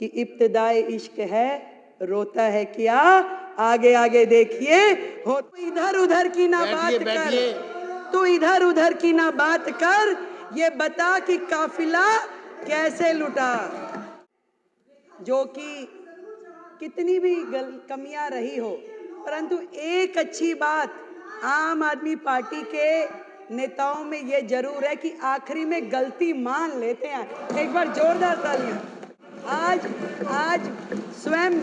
कि इब्तिदाए इश्क है रोता है क्या, आगे आगे देखिए हो। तो इधर उधर की ना बात कर, तो इधर उधर की ना बात कर, ये बता कि काफिला कैसे लुटा। जो कि कितनी भी कमियां रही हो, परंतु एक अच्छी बात आम आदमी पार्टी के नेताओं में ये जरूर है कि आखिरी में गलती मान लेते हैं। एक बार जोरदार तालियां। आज स्वयं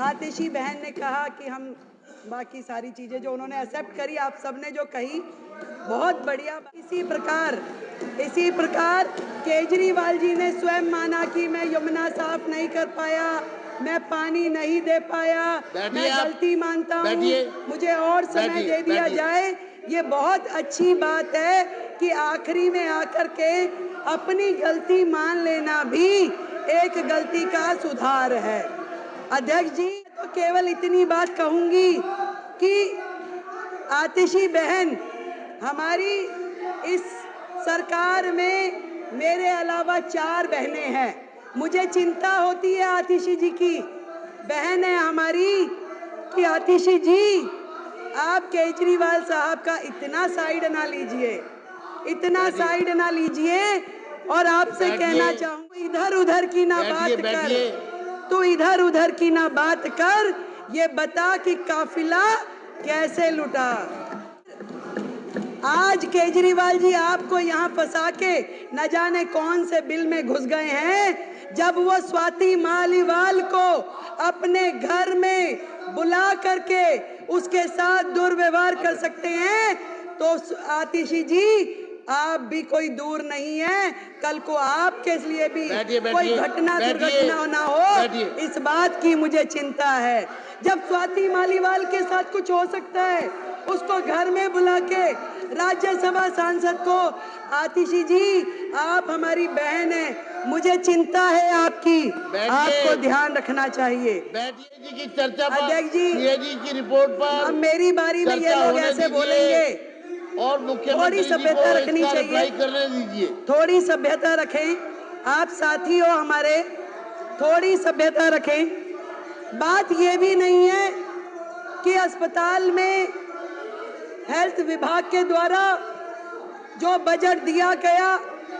आतिशी बहन ने कहा कि हम बाकी सारी चीजें जो उन्होंने एक्सेप्ट करी, आप सबने जो कही बहुत बढ़िया। इसी प्रकार केजरीवाल जी ने स्वयं माना कि मैं यमुना साफ नहीं कर पाया, मैं पानी नहीं दे पाया, मैं गलती मानता हूँ, मुझे और समय दे दिया जाए। ये बहुत अच्छी बात है कि आखिरी में आकर के अपनी गलती मान लेना भी एक गलती का सुधार है। अध्यक्ष जी, तो केवल इतनी बात कहूंगी कि आतिशी बहन, हमारी इस सरकार में मेरे अलावा 4 बहनें हैं। मुझे चिंता होती है आतिशी जी की, बहन है हमारी, कि आतिशी जी आप केजरीवाल साहब का इतना साइड ना लीजिए, और आपसे कहना चाहूंगा इधर उधर की ना बात कर, तो इधर उधर की ना बात कर, ये बता कि काफिला कैसे लुटा। आज केजरीवाल जी आपको यहाँ फंसा के न जाने कौन से बिल में घुस गए हैं। जब वो स्वाति मालीवाल को अपने घर में बुला करके उसके साथ दुर्व्यवहार कर सकते हैं, तो आतिशी जी आप भी कोई दूर नहीं है। कल को आपके लिए भी कोई दुर्घटना ना हो, इस बात की मुझे चिंता है। जब स्वाति मालीवाल के साथ कुछ हो सकता है, उसको घर में बुला के राज्यसभा सांसद को, आतिशी जी आप हमारी बहन हैं, मुझे चिंता है आपकी, आपको ध्यान रखना चाहिए। जी की चर्चा पर, अध्यक्ष जी की रिपोर्ट पर अब मेरी बारी में ये लोग ऐसे बोलेंगे, और मुख्यमंत्री थोड़ी सभ्यता रखनी चाहिए, करने दीजिए। थोड़ी सभ्यता रखें, आप साथी हो हमारे, थोड़ी सभ्यता रखें। बात ये भी नहीं है कि अस्पताल में हेल्थ विभाग के द्वारा जो बजट दिया गया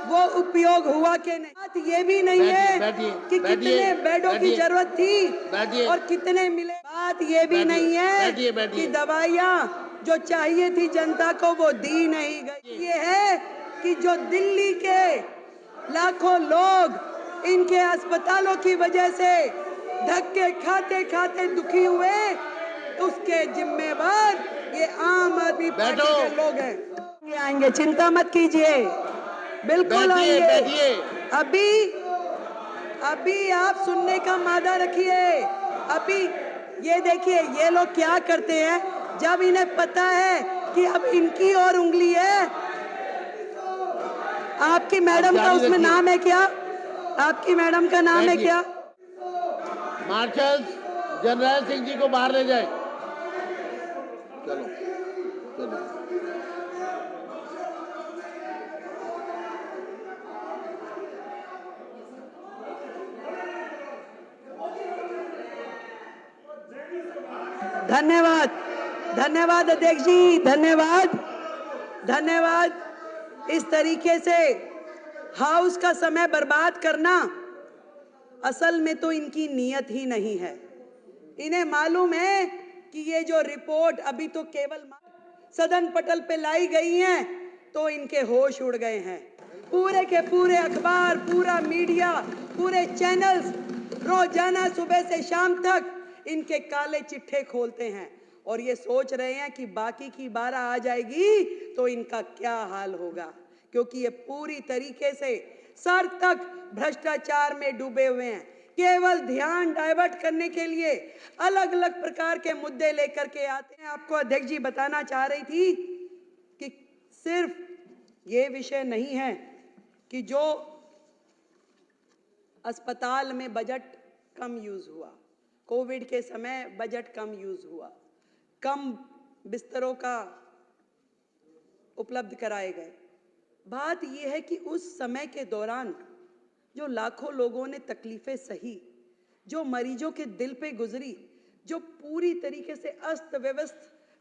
वो उपयोग हुआ कि नहीं। बात ये भी नहीं है कि कितने बेडों की जरूरत थी और कितने मिले। बात ये भी नहीं है कि दवाइयाँ जो चाहिए थी जनता को वो दी नहीं गई। ये है कि जो दिल्ली के लाखों लोग इनके अस्पतालों की वजह से धक्के खाते खाते दुखी हुए, उसके जिम्मेवार ये आम आदमी पार्टी के लोग हैं। आएंगे, चिंता मत कीजिए, बिल्कुल आएंगे। अभी आप सुनने का मादा रखिए। अभी ये देखिए ये लोग क्या करते हैं, जब इन्हें पता है कि अब इनकी और उंगली है। आपकी मैडम का उसमें नाम है क्या? आपकी मैडम का नाम है क्या? मार्शल जनरल सिंह जी को बाहर ले जाए। चलो चलो। धन्यवाद अध्यक्ष जी, धन्यवाद। इस तरीके से हाउस का समय बर्बाद करना असल में तो इनकी नीयत ही नहीं है। इन्हें मालूम है कि ये जो रिपोर्ट अभी तो केवल सदन पटल पे लाई गई है, तो इनके होश उड़ गए हैं। पूरे के पूरे अखबार, पूरा मीडिया, पूरे चैनल्स रोजाना सुबह से शाम तक इनके काले चिट्ठे खोलते हैं और ये सोच रहे हैं कि बाकी की 12 आ जाएगी तो इनका क्या हाल होगा, क्योंकि ये पूरी तरीके से सर तक भ्रष्टाचार में डूबे हुए हैं। केवल ध्यान डाइवर्ट करने के लिए अलग अलग प्रकार के मुद्दे लेकर के आते हैं। आपको अध्यक्ष जी बताना चाह रही थी कि सिर्फ ये विषय नहीं है कि जो अस्पताल में बजट कम यूज हुआ, कोविड के समय बजट कम यूज हुआ, कम बिस्तरों का उपलब्ध कराए गए। बात यह है कि उस समय के दौरान जो लाखों लोगों ने तकलीफें सही, जो मरीजों के दिल पे गुजरी, जो पूरी तरीके से अस्त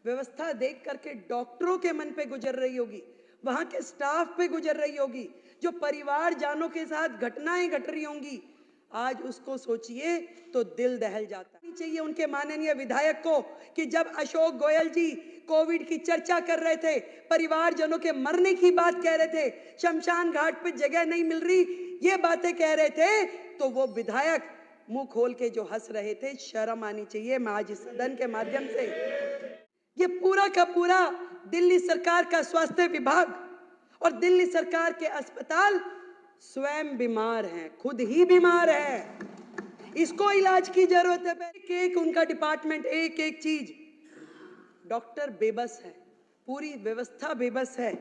व्यवस्था देख करके डॉक्टरों के मन पे गुजर रही होगी, वहां के स्टाफ पे गुजर रही होगी, जो परिवार जानों के साथ घटनाएं घट रही होंगी, आज उसको सोचिए तो दिल दहल जाता है। चाहिए उनके माननीय विधायक को कि जब अशोक गोयल जी कोविड की चर्चा कर रहे थे, परिवारजनों के मरने की बात कह रहे थे, शमशान घाट पे जगह नहीं मिल रही, ये बातें कह रहे थे, तो वो विधायक मुंह खोल के जो हंस रहे थे, शर्म आनी चाहिए। मैं आज इस सदन के माध्यम से ये पूरा का पूरा दिल्ली सरकार का स्वास्थ्य विभाग और दिल्ली सरकार के अस्पताल स्वयं बीमार हैं, खुद ही बीमार हैं, इसको इलाज की जरूरत है। एक उनका डिपार्टमेंट, एक एक चीज, डॉक्टर बेबस है, पूरी व्यवस्था बेबस है।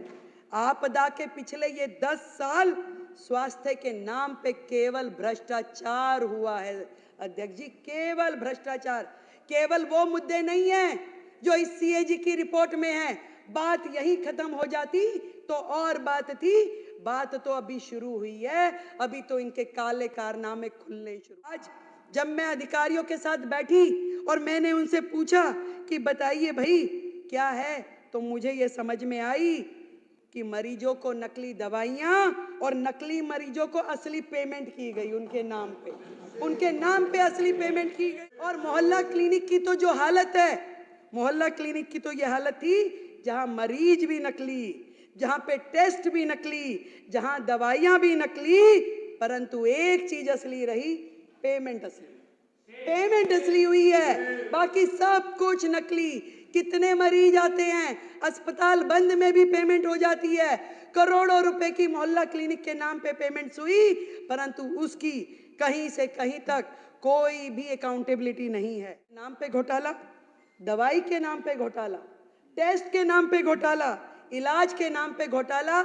आपदा के पिछले ये 10 साल स्वास्थ्य के नाम पे केवल भ्रष्टाचार हुआ है अध्यक्ष जी, केवल भ्रष्टाचार। केवल वो मुद्दे नहीं है जो इस सीएजी की रिपोर्ट में है। बात यही खत्म हो जाती तो और बात थी, बात तो अभी शुरू हुई है, अभी तो इनके काले कारनामे खुलने शुरू। आज जब मैं अधिकारियों के साथ बैठी और मैंने उनसे पूछा कि बताइए भाई क्या है, तो मुझे ये समझ में आई कि मरीजों को नकली दवाइयां और नकली मरीजों को असली पेमेंट की गई उनके नाम पे असली पेमेंट की गई। और मोहल्ला क्लिनिक की तो जो हालत है, मोहल्ला क्लिनिक की तो ये हालत थी जहां मरीज भी नकली, जहां पे टेस्ट भी नकली, जहां दवाइयां भी नकली, परंतु एक चीज असली रही, पेमेंट असली हुई है, बाकी सब कुछ नकली। कितने मरीज आते हैं, अस्पताल बंद में भी पेमेंट हो जाती है, करोड़ों रुपए की मोहल्ला क्लिनिक के नाम पे पेमेंट हुई, परंतु उसकी कहीं से कहीं तक कोई भी अकाउंटेबिलिटी नहीं है। नाम पे घोटाला, दवाई के नाम पे घोटाला, टेस्ट के नाम पे घोटाला, इलाज के नाम पे घोटाला,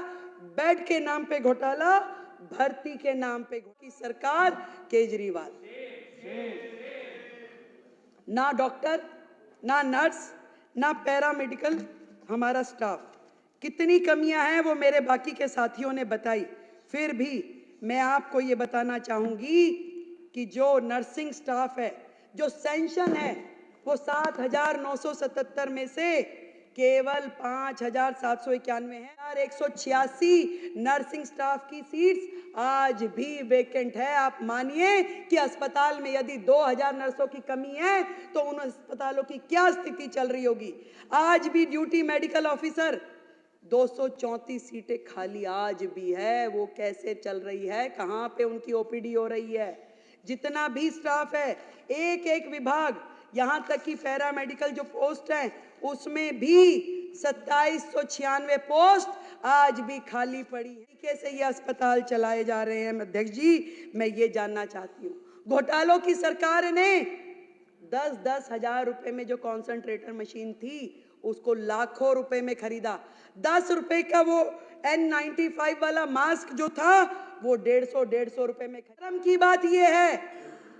बेड के नाम पे घोटाला, भर्ती के नाम पे की सरकार केजरीवाल। ना डॉक्टर, ना नर्स, ना पैरामेडिकल हमारा स्टाफ, कितनी कमियां हैं वो मेरे बाकी के साथियों ने बताई। फिर भी मैं आपको ये बताना चाहूंगी कि जो नर्सिंग स्टाफ है, जो सेंशन है, वो 7,977 में से केवल 5,791 है। 186 नर्सिंग स्टाफ की सीट्स आज भी वेकेंट है। आप मानिए कि अस्पताल में यदि 2,000 नर्सों की कमी है तो उन अस्पतालों की क्या स्थिति चल रही होगी। आज भी ड्यूटी मेडिकल ऑफिसर 234 सीटें खाली आज भी है, वो कैसे चल रही है, कहां पे उनकी ओपीडी हो रही है। जितना भी स्टाफ है, एक एक विभाग, यहां तक कि पैरामेडिकल जो पोस्ट है उसमें भी 2796 पोस्ट आज भी खाली पड़ी है। कैसे ये अस्पताल चलाए जा रहे हैं अध्यक्ष जी, मैं ये जानना चाहती हूँ। घोटालों की सरकार ने 10-10 हजार रुपए में जो कॉन्सेंट्रेटर मशीन थी उसको लाखों रुपए में खरीदा। 10 रुपए का वो N95 वाला मास्क जो था वो 150 रुपए में। शर्म की बात ये है,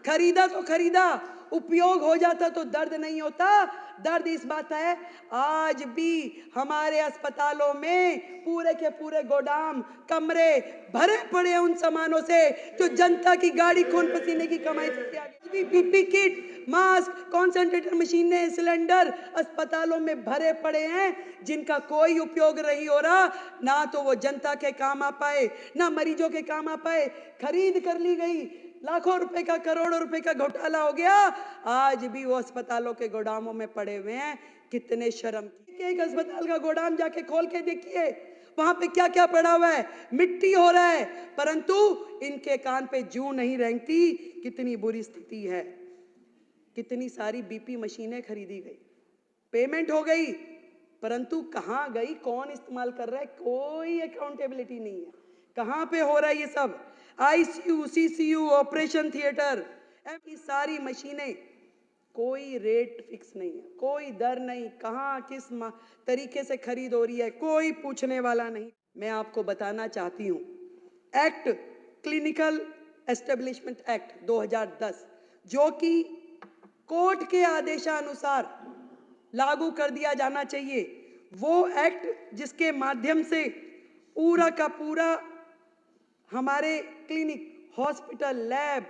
खरीदा तो खरीदा, उपयोग हो जाता तो दर्द नहीं होता। दर्द इस बात है आज भी हमारे अस्पतालों में पूरे के पूरे गोदाम, कमरे भरे पड़े उन सामानों से जो जनता की गाड़ी खून पसीने की कमाई से पीपी किट, मास्क, कॉन्सेंट्रेटर मशीनें, सिलेंडर अस्पतालों में भरे पड़े हैं जिनका कोई उपयोग नहीं हो रहा। ना तो वो जनता के काम आ पाए, ना मरीजों के काम आ पाए। खरीद कर ली गई, लाखों रुपए का, करोड़ों रुपए का घोटाला हो गया, आज भी वो अस्पतालों के गोदामों में पड़े हुए हैं। कितने शर्म की। एक अस्पताल का गोदाम जाके खोल के देखिए, वहां पे क्या क्या पड़ा हुआ है, मिट्टी हो रहा है, परंतु इनके कान पे जूं नहीं रेंगती। कितनी बुरी स्थिति है। कितनी सारी बीपी मशीनें खरीदी गई, पेमेंट हो गई, परंतु कहां गई, कौन इस्तेमाल कर रहा है, कोई अकाउंटेबिलिटी नहीं है। कहां पे हो रहा है ये सब। आईसीयू, सीसीयू, ऑपरेशन थिएटर, ऐसी सारी मशीनें, कोई रेट फिक्स नहीं है, कोई दर नहीं, कहां किस तरीके से खरीद हो रही है, कोई पूछने वाला नहीं। मैं आपको बताना चाहती हूं, एक्ट, क्लिनिकल एस्टेब्लिशमेंट एक्ट 2010, जो कि कोर्ट के आदेशानुसार लागू कर दिया जाना चाहिए, वो एक्ट जिसके माध्यम से पूरा का पूरा हमारे क्लिनिक, हॉस्पिटल, लैब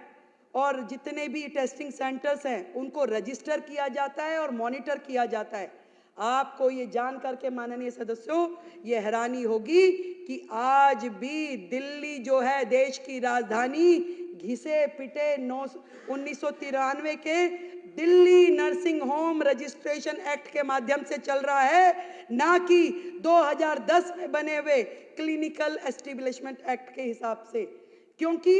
और जितने भी टेस्टिंग सेंटर्स हैं उनको रजिस्टर किया जाता है और मॉनिटर किया जाता है। आपको ये जान करके माननीय सदस्यों ये हैरानी होगी कि आज भी दिल्ली जो है देश की राजधानी घिसे पिटे 1993 के Delhi nursing home registration act के माध्यम से चल रहा है, ना कि 2010 में बने हुए क्लिनिकल एस्टेब्लिशमेंट एक्ट के हिसाब से। क्योंकि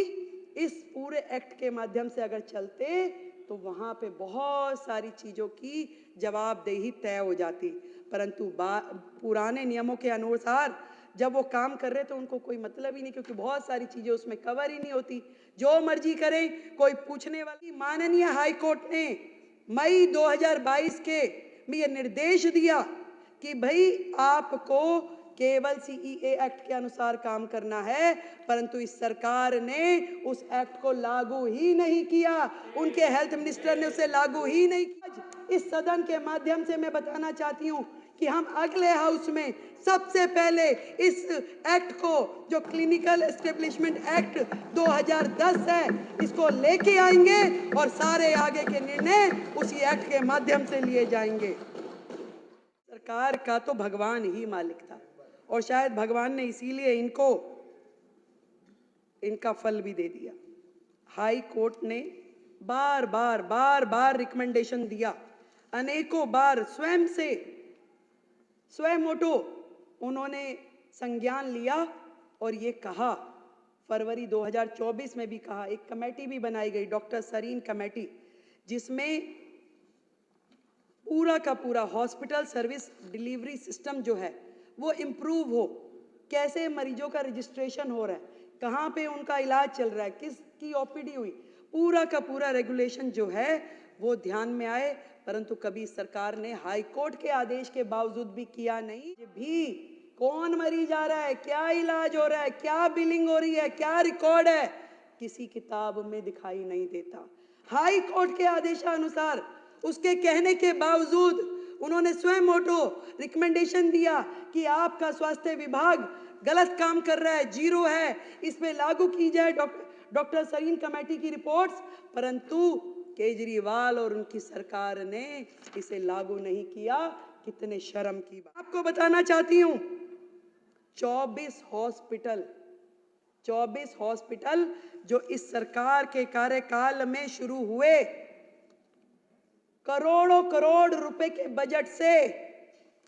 इस पूरे एक्ट के माध्यम से अगर चलते तो वहां पे बहुत सारी चीजों की जवाबदेही तय हो जाती, परंतु पुराने नियमों के अनुसार जब वो काम कर रहे तो उनको कोई मतलब ही नहीं, क्योंकि बहुत सारी चीजें उसमें कवर ही नहीं होती। जो मर्जी करें, कोई पूछने वाली। माननीय हाई कोर्ट ने मई 2022 के में ये निर्देश दिया कि भाई आपको केवल सीईए एक्ट के अनुसार काम करना है, परंतु इस सरकार ने उस एक्ट को लागू ही नहीं किया। उनके हेल्थ मिनिस्टर ने उसे लागू ही नहीं किया। इस सदन के माध्यम से मैं बताना चाहती हूं कि हम अगले हाउस में सबसे पहले इस एक्ट को, जो क्लिनिकल एस्टेब्लिशमेंट एक्ट 2010 है, इसको लेके आएंगे और सारे आगे के निर्णय उसी एक्ट के माध्यम से लिए जाएंगे। सरकार का तो भगवान ही मालिक था और शायद भगवान ने इसीलिए इनका फल भी दे दिया। हाई कोर्ट ने बार बार रिकमेंडेशन दिया, अनेकों बार स्वयं मोटो उन्होंने संज्ञान लिया और ये कहा, फरवरी 2024 में भी कहा, एक कमेटी भी बनाई गई, डॉक्टर सरीन कमेटी, जिसमें पूरा का पूरा हॉस्पिटल सर्विस डिलीवरी सिस्टम जो है वो इम्प्रूव हो, कैसे मरीजों का रजिस्ट्रेशन हो रहा है, कहाँ पे उनका इलाज चल रहा है, किसकी ओपीडी हुई, पूरा का पूरा रेगुलेशन जो है वो ध्यान में आए। परंतु कभी सरकार ने हाई कोर्ट के आदेश के बावजूद भी किया नहीं। भी कौन मरीज आ रहा है, क्या इलाज हो रहा है, क्या बिलिंग हो रही है, क्या रिकॉर्ड है, किसी किताब में दिखाई नहीं देता। हाई कोर्ट के आदेशानुसार, उसके कहने के बावजूद उन्होंने स्वयं मोटो रिकमेंडेशन दिया कि आपका स्वास्थ्य विभाग गलत काम कर रहा है, जीरो है, इस पे लागू की जाए डॉक्टर सरीन कमेटी की रिपोर्ट्स। परंतु केजरीवाल और उनकी सरकार ने इसे लागू नहीं किया। कितने शर्म की बात। आपको बताना चाहती हूं 24 हॉस्पिटल जो इस सरकार के कार्यकाल में शुरू हुए, करोड़ों करोड़ रुपए के बजट से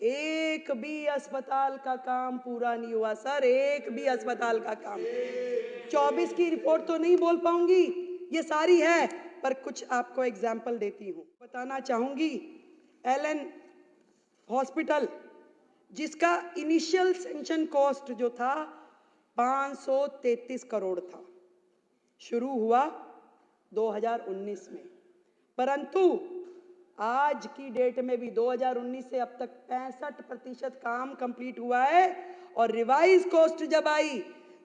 एक भी अस्पताल का काम पूरा नहीं हुआ सर, एक भी अस्पताल का काम। 24 की रिपोर्ट तो नहीं बोल पाऊंगी, ये सारी है, पर कुछ आपको एग्जाम्पल देती हूं। बताना चाहूंगी एलन हॉस्पिटल, जिसका इनिशियल सैंक्शन कॉस्ट जो था 533 करोड़ था, शुरू हुआ 2019 में, परंतु आज की डेट में भी 2019 से अब तक 65% काम कंप्लीट हुआ है और रिवाइज कॉस्ट जब आई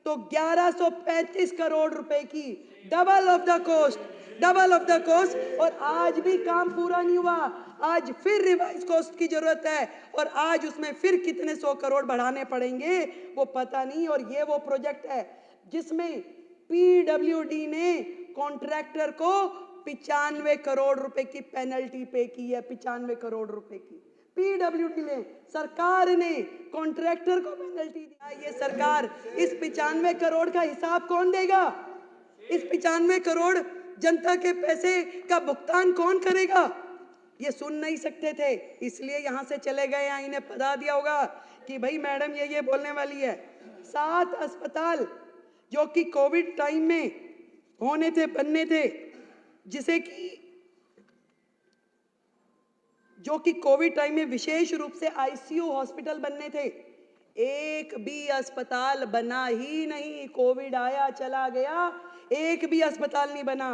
तो 1135 करोड़ रुपए की, डबल ऑफ द कॉस्ट, और आज भी काम पूरा नहीं हुआ। आज फिर रिवाइज कॉस्ट की जरूरत है और आज उसमें फिर कितने 100 करोड़ बढ़ाने पड़ेंगे वो पता नहीं। और ये वो प्रोजेक्ट है जिसमें पीडब्ल्यूडी ने कॉन्ट्रैक्टर को 95 करोड़ रुपए की पेनल्टी पे की है। 95 करोड़ रुपए की पीडब्ल्यूडी ने, सरकार ने कॉन्ट्रैक्टर को पेनल्टी दिया। ये सरकार, इस 95 करोड़ का हिसाब कौन देगा? इस 95 करोड़ जनता के पैसे का भुगतान कौन करेगा? ये सुन नहीं सकते थे, इसलिए यहां से चले गए। यहाँ इन्हें बता दिया होगा कि भाई मैडम ये बोलने वाली है। 7 अस्पताल जो कि कोविड टाइम में बनने थे, जो कि कोविड टाइम में विशेष रूप से आईसीयू हॉस्पिटल बनने थे, एक भी अस्पताल बना ही नहीं। कोविड आया चला गया, एक भी अस्पताल नहीं बना,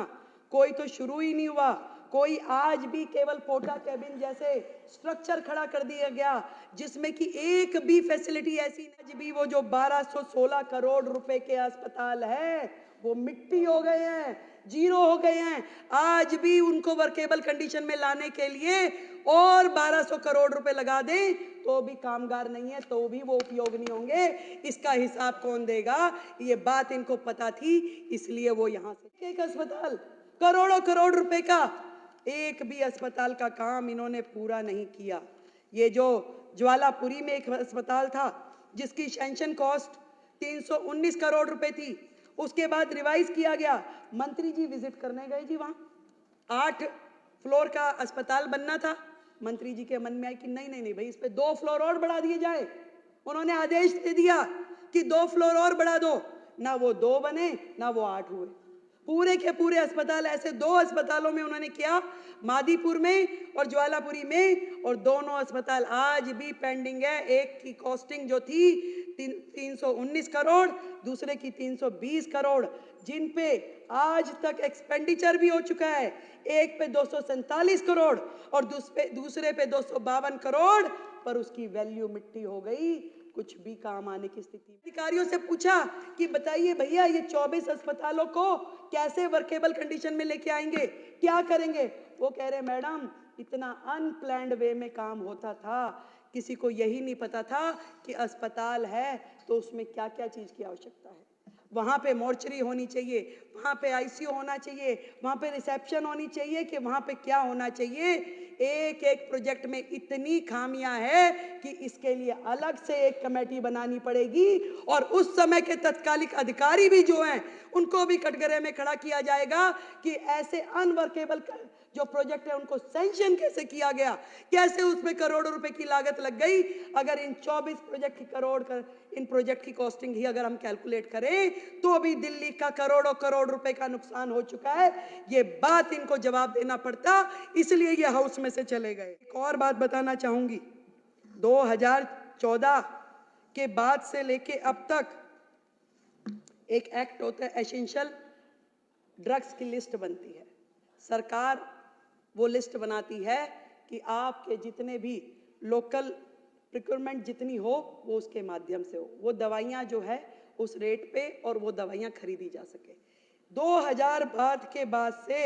कोई तो शुरू ही नहीं हुआ। कोई आज भी केवल पोटा कैबिन जैसे स्ट्रक्चर खड़ा कर दिया गया जिसमें कि एक भी फैसिलिटी ऐसी नहीं। आज भी वो जो 1216 करोड़ रुपए के अस्पताल है वो मिट्टी हो गए हैं, जीरो हो गए हैं। आज भी उनको वर्केबल कंडीशन में लाने के लिए और 1200 करोड़ रुपए लगा दें तो भी कामगार नहीं है, तो भी वो उपयोग नहीं होंगे। इसका हिसाब कौन देगा? ये बात इनको पता थी, इसलिए वो यहां से एक अस्पताल करोड़ों करोड़ रुपए का, एक भी अस्पताल का काम इन्होंने पूरा नहीं किया। ये जो ज्वालापुरी में एक अस्पताल था जिसकी सैंक्शन कॉस्ट 319 करोड़ रुपए थी, उसके बाद रिवाइज किया गया। मंत्री जी विजिट करने गए जी, वहां 8 फ्लोर का अस्पताल बनना था। मंत्री जी के मन में आई कि नहीं नहीं नहीं भाई, इस पे 2 फ्लोर और बढ़ा दिए जाए। उन्होंने आदेश दे दिया कि 2 फ्लोर और बढ़ा दो। ना वो 2 बने ना वो 8 हुए। पूरे के पूरे अस्पताल, ऐसे 2 अस्पतालों में उन्होंने किया, मादीपुर में और ज्वालापुरी में, और दोनों अस्पताल आज भी पेंडिंग है। एक की कॉस्टिंग जो थी 319 करोड़, दूसरे की 320 करोड़, जिन पे आज तक एक्सपेंडिचर भी हो चुका है। एक पे 247 करोड़ और दूसरे पे 252 करोड़, पर उसकी वैल्यू मिट्टी हो गई, कुछ भी काम आने की स्थिति। अधिकारियों से पूछा कि बताइए भैया, ये 24 अस्पतालों को कैसे वर्केबल कंडीशन में लेके आएंगे, क्या करेंगे? वो कह रहे मैडम, इतना अनप्लैंड वे में काम होता था, किसी को यही नहीं पता था कि अस्पताल है तो उसमें क्या क्या चीज की आवश्यकता है। वहाँ पे मोर्चरी होनी चाहिए, वहाँ पे आईसीयू होना चाहिए, वहाँ पे रिसेप्शन होनी चाहिए, कि वहाँ पे क्या होना चाहिए। एक एक प्रोजेक्ट में इतनी खामियां है कि इसके लिए अलग से एक कमेटी बनानी पड़ेगी, और उस समय के तत्कालिक अधिकारी भी जो हैं उनको भी कटघरे में खड़ा किया जाएगा कि ऐसे अनवर्केबल जो प्रोजेक्ट है उनको सैंक्शन कैसे किया गया, कैसे उसमें करोड़ों रुपए की लागत लग गई। अगर इन 24 प्रोजेक्ट की इन प्रोजेक्ट की कॉस्टिंग ही अगर हम कैलकुलेट करें तो भी दिल्ली का करोड़ों करोड़ रुपए का नुकसान हो चुका है। ये बात इनको जवाब देना पड़ता, इसलिए ये हाउस में से चले गए। एक और बात बताना चाहूंगी, 2014 के बाद से लेके अब तक एक एक्ट होता है, एसेंशियल ड्रग्स की लिस्ट बनती है। सरकार वो लिस्ट बनाती है कि आपके जितने भी लोकल प्रिक्योरमेंट जितनी हो वो उसके माध्यम से हो, वो दवाइयाँ जो है उस रेट पे और वो दवाइयाँ खरीदी जा सके। 2012 के बाद से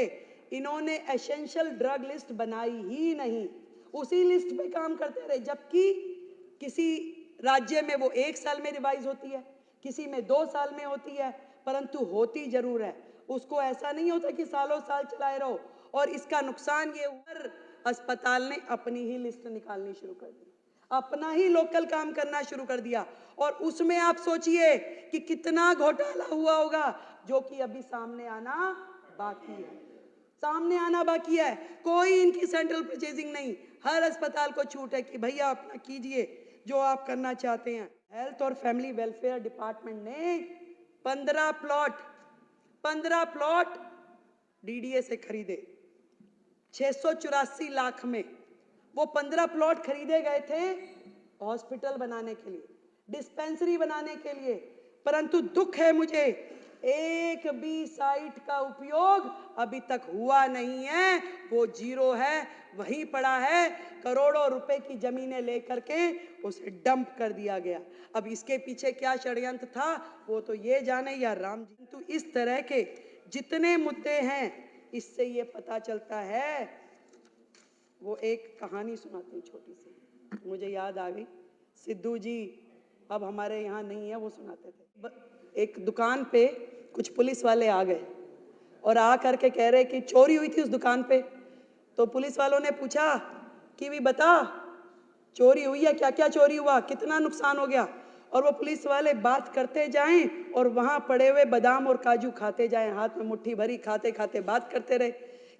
इन्होंने एसेंशियल ड्रग लिस्ट बनाई ही नहीं, उसी लिस्ट पे काम करते रहे। जबकि किसी राज्य में वो 1 साल में रिवाइज होती है, किसी में 2 साल में होती है, परंतु होती जरूर है। उसको ऐसा नहीं होता कि सालों साल चलाए रहो। और इसका नुकसान ये हर अस्पताल ने अपनी ही लिस्ट निकालनी शुरू कर दी, अपना ही लोकल काम करना शुरू कर दिया, और उसमें आप सोचिए कि कितना घोटाला हुआ होगा, जो कि अभी सामने आना बाकी है, सामने आना बाकी है। कोई इनकी सेंट्रल परचेजिंग नहीं, हर अस्पताल को छूट है कि भैया अपना कीजिए जो आप करना चाहते हैं। हेल्थ और फैमिली वेलफेयर डिपार्टमेंट ने 15 प्लॉट डीडीए से खरीदे 684 लाख में। वो 15 प्लॉट खरीदे गए थे हॉस्पिटल बनाने के लिए, डिस्पेंसरी बनाने के लिए, परंतु दुख है मुझे, एक भी साइट का उपयोग अभी तक हुआ नहीं है, वो जीरो है, वहीं पड़ा है। करोड़ों रुपए की जमीनें लेकर के उसे डंप कर दिया गया। अब इसके पीछे क्या षड्यंत्र था वो तो ये जाने या राम जी। तो इस तरह के जितने मुद्दे हैं, इससे ये पता चलता है। वो एक कहानी सुनाती छोटी सी, मुझे याद आ गई। सिद्धू जी अब हमारे यहाँ नहीं है, वो सुनाते थे। एक दुकान पे कुछ पुलिस वाले आ गए और आ करके कह रहे कि चोरी हुई थी उस दुकान पे। तो पुलिस वालों ने पूछा कि भी बता चोरी हुई है, क्या क्या चोरी हुआ, कितना नुकसान हो गया। और वो पुलिस वाले बात करते जाएं और वहां पड़े हुए बादाम और काजू खाते जाएं, हाथ में मुट्ठी भरी खाते खाते बात करते रहे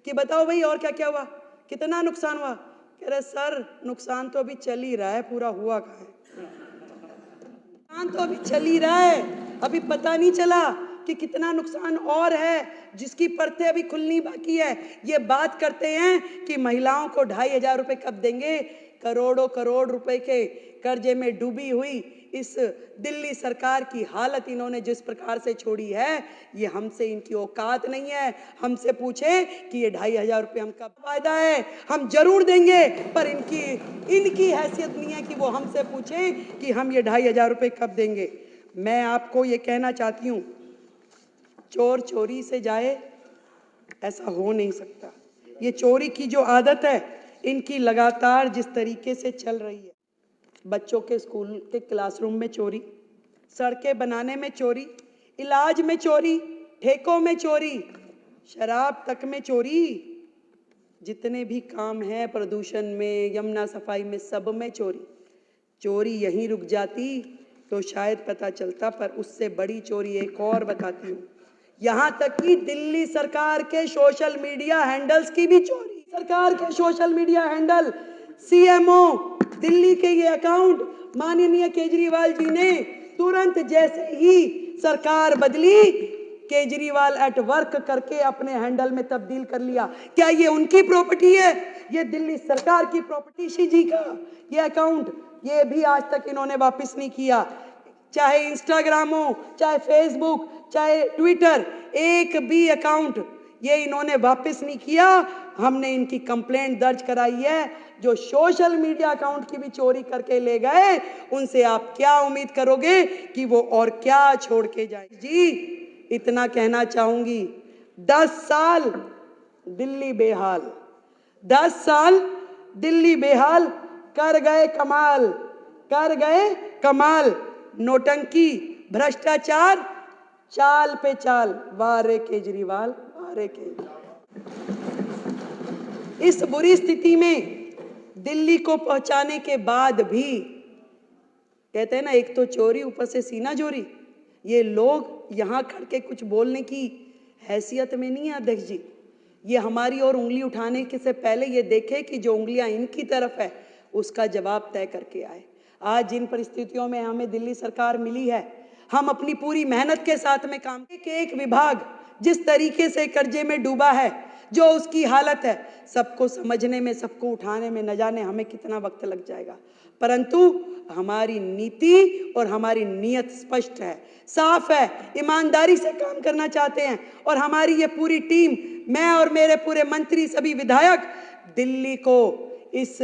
कि बताओ भाई और क्या क्या हुआ, कितना नुकसान हुआ। कह रहे सर नुकसान तो अभी चल ही रहा है, पूरा हुआ कहाँ है। नुकसान तो अभी चल ही रहा है, अभी पता नहीं चला कि कितना नुकसान और है, जिसकी परतें अभी खुलनी बाकी है। ये बात करते हैं कि महिलाओं को 2500 रुपए कब देंगे। करोड़ों करोड़ रुपए के कर्जे में डूबी हुई इस दिल्ली सरकार की हालत इन्होंने जिस प्रकार से छोड़ी है, ये हमसे इनकी औकात नहीं है। हमसे पूछे कि ये 2500 रुपए हम कब वायदा है, हम जरूर देंगे, पर इनकी हैसियत नहीं है कि वो हमसे पूछे कि हम ये 2500 रुपए कब देंगे। मैं आपको ये कहना चाहती हूँ, चोर चोरी से जाए ऐसा हो नहीं सकता। ये चोरी की जो आदत है इनकी लगातार जिस तरीके से चल रही है, बच्चों के स्कूल के क्लासरूम में चोरी, सड़कें बनाने में चोरी, इलाज में चोरी, ठेकों में चोरी, शराब तक में चोरी, जितने भी काम हैं प्रदूषण में, यमुना सफाई में, सब में चोरी। चोरी यहीं रुक जाती तो शायद पता चलता, पर उससे बड़ी चोरी एक और बताती हूँ। यहाँ तक कि दिल्ली सरकार के सोशल मीडिया हैंडल्स की भी चोरी। सरकार के social media handle, CMO Delhi के ये अकाउंट माननीय केजरीवाल जी ने तुरंत जैसे ही सरकार बदली, केजरीवाल एट वर्क करके अपने हैंडल में तब्दील कर लिया। क्या ये उनकी प्रॉपर्टी है? ये दिल्ली सरकार की प्रॉपर्टी जी का ये अकाउंट, ये भी आज तक इन्होंने वापस नहीं किया। चाहे इंस्टाग्राम हो, चाहे फेसबुक, चाहे ट्विटर, एक भी अकाउंट ये इन्होंने वापस नहीं किया। हमने इनकी कंप्लेंट दर्ज कराई है। जो सोशल मीडिया अकाउंट की भी चोरी करके ले गए, उनसे आप क्या उम्मीद करोगे कि वो और क्या छोड़ के जाए? जी इतना कहना चाहूंगी, 10 साल दिल्ली बेहाल, 10 साल दिल्ली बेहाल, कर गए कमाल, कर गए कमाल। नोटंकी, भ्रष्टाचार, चाल पे चाल, वाह रे केजरीवाल, वाह रे केजरीवाल। इस बुरी स्थिति में दिल्ली को पहुंचाने के बाद भी, कहते हैं ना, एक तो चोरी, ऊपर से सीना चोरी। ये लोग यहाँ खड़ के कुछ बोलने की हैसियत में नहीं है अध्यक्ष जी। ये हमारी और उंगली उठाने के से पहले ये देखे कि जो उंगलियां इनकी तरफ है उसका जवाब तय करके आए। आज जिन परिस्थितियों में हमें दिल्ली सरकार मिली है, हम अपनी पूरी मेहनत के साथ में काम, एक विभाग जिस तरीके से कर्जे में डूबा है, जो उसकी हालत है, सबको समझने में, सबको उठाने में न जाने हमें कितना वक्त लग जाएगा। परंतु हमारी नीति और हमारी नीयत स्पष्ट है, साफ है, ईमानदारी से काम करना चाहते हैं। और हमारी ये पूरी टीम, मैं और मेरे पूरे मंत्री, सभी विधायक दिल्ली को इस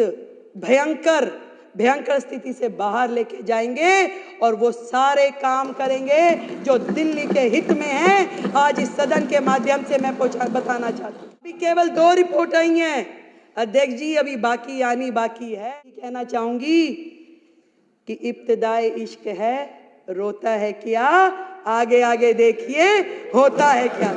भयंकर स्थिति से बाहर लेके जाएंगे और वो सारे काम करेंगे जो दिल्ली के हित में हैं। आज इस सदन के माध्यम से मैं बताना चाहती हूँ, अभी केवल 2 रिपोर्ट आई हैं अध्यक्ष जी, अभी बाकी आनी बाकी है। कहना चाहूंगी कि इब्तिदाए इश्क है, रोता है क्या, आगे आगे देखिए होता है क्या।